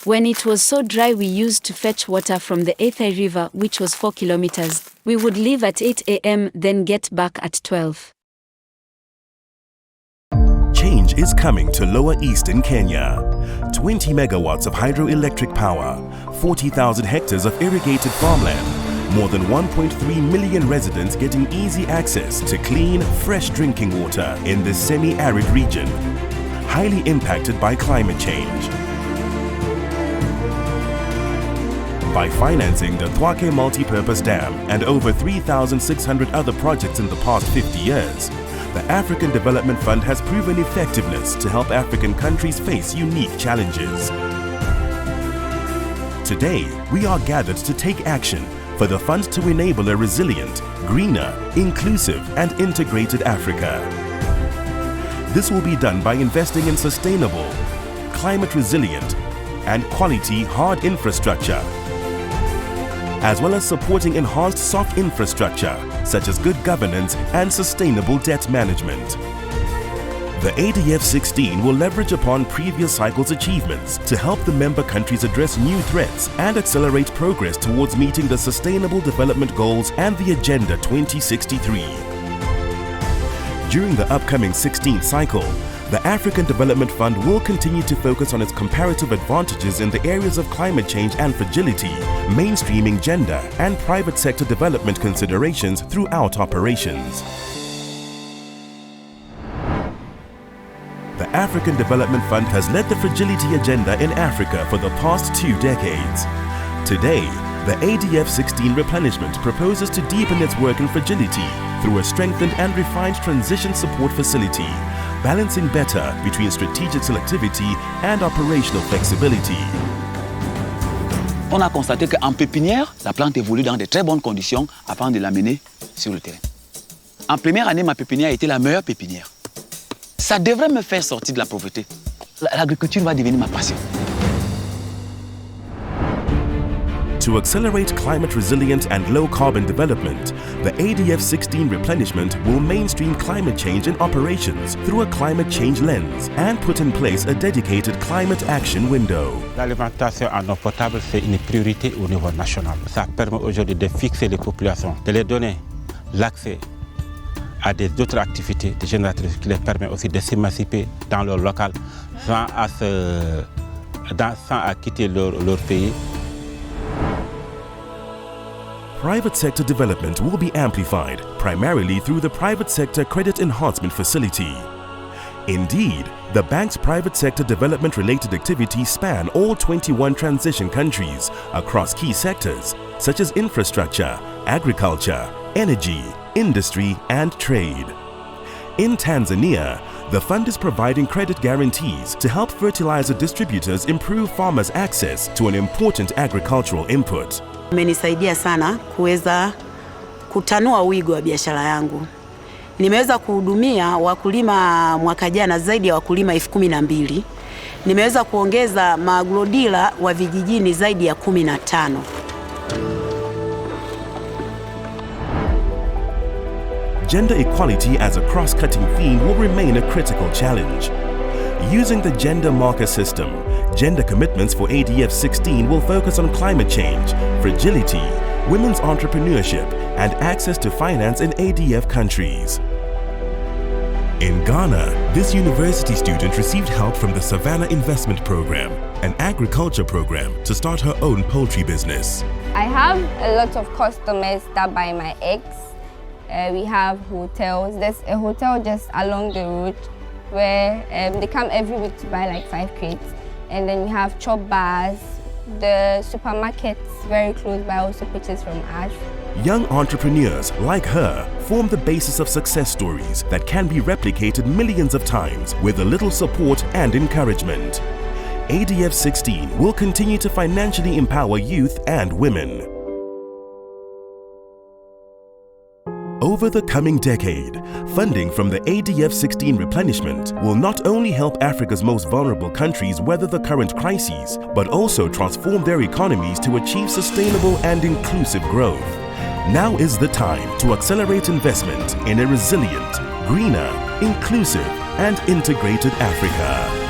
When it was so dry we used to fetch water from the Athi River, which was 4 kilometers. We would leave at 8 a.m. then get back at 12. Change is coming to Lower Eastern Kenya. 20 megawatts of hydroelectric power, 40,000 hectares of irrigated farmland, more than 1.3 million residents getting easy access to clean, fresh drinking water in this semi-arid region, highly impacted by climate change. By financing the Thwake Multi-Purpose Dam and over 3,600 other projects in the past 50 years, the African Development Fund has proven effectiveness to help African countries face unique challenges. Today, we are gathered to take action for the fund to enable a resilient, greener, inclusive and integrated Africa. This will be done by investing in sustainable, climate-resilient and quality hard infrastructure, as well as supporting enhanced soft infrastructure such as good governance and sustainable debt management. The ADF-16 will leverage upon previous cycles' achievements to help the member countries address new threats and accelerate progress towards meeting the Sustainable Development Goals and the Agenda 2063. During the upcoming 16th cycle, the African Development Fund will continue to focus on its comparative advantages in the areas of climate change and fragility, mainstreaming gender and private sector development considerations throughout operations. The African Development Fund has led the fragility agenda in Africa for the past 2 decades. Today, the ADF-16 Replenishment proposes to deepen its work in fragility through a strengthened and refined transition support facility, balancing better between strategic selectivity and operational flexibility. On a constaté qu'en pépinière, la plante évolue dans de très bonnes conditions avant de l'amener sur le terrain. En première année, ma pépinière était la meilleure pépinière. Ça devrait me faire sortir de la pauvreté. L'agriculture va devenir ma passion. To accelerate climate-resilient and low-carbon development, the ADF-16 Replenishment will mainstream climate change in operations through a climate change lens and put in place a dedicated climate action window. L'alimentation en eau potable, c'est une priorité au niveau national. Ça permet aujourd'hui de fixer les populations, de les donner l'accès à des autres activités génératrices qui les permettent aussi de s'émanciper dans leur local sans à quitter leur pays. Private sector development will be amplified primarily through the Private Sector Credit Enhancement Facility. Indeed, the bank's private sector development-related activities span all 21 transition countries across key sectors such as infrastructure, agriculture, energy, industry and trade. In Tanzania, the fund is providing credit guarantees to help fertilizer distributors improve farmers' access to an important agricultural input. Imenisaidia sana kuweza kutanua wigo wa biashara yangu. Nimeweza kuhudumia wakulima mwaka jana zaidi ya wakulima 12,000. Nimeweza kuongeza maagrodila wa vijijini zaidi ya 15. Gender equality as a cross-cutting theme will remain a critical challenge. Using the gender marker system, gender commitments for ADF-16 will focus on climate change, fragility, women's entrepreneurship, and access to finance in ADF countries. In Ghana, this university student received help from the Savannah Investment Program, an agriculture program, to start her own poultry business. I have a lot of customers that buy my eggs. We have hotels. There's a hotel just along the road where they come every week to buy like 5 crates. And then we have chop bars. The supermarkets very close by also purchase from us. Young entrepreneurs like her form the basis of success stories that can be replicated millions of times with a little support and encouragement. ADF-16 will continue to financially empower youth and women. Over the coming decade, funding from the ADF-16 Replenishment will not only help Africa's most vulnerable countries weather the current crises, but also transform their economies to achieve sustainable and inclusive growth. Now is the time to accelerate investment in a resilient, greener, inclusive, and integrated Africa.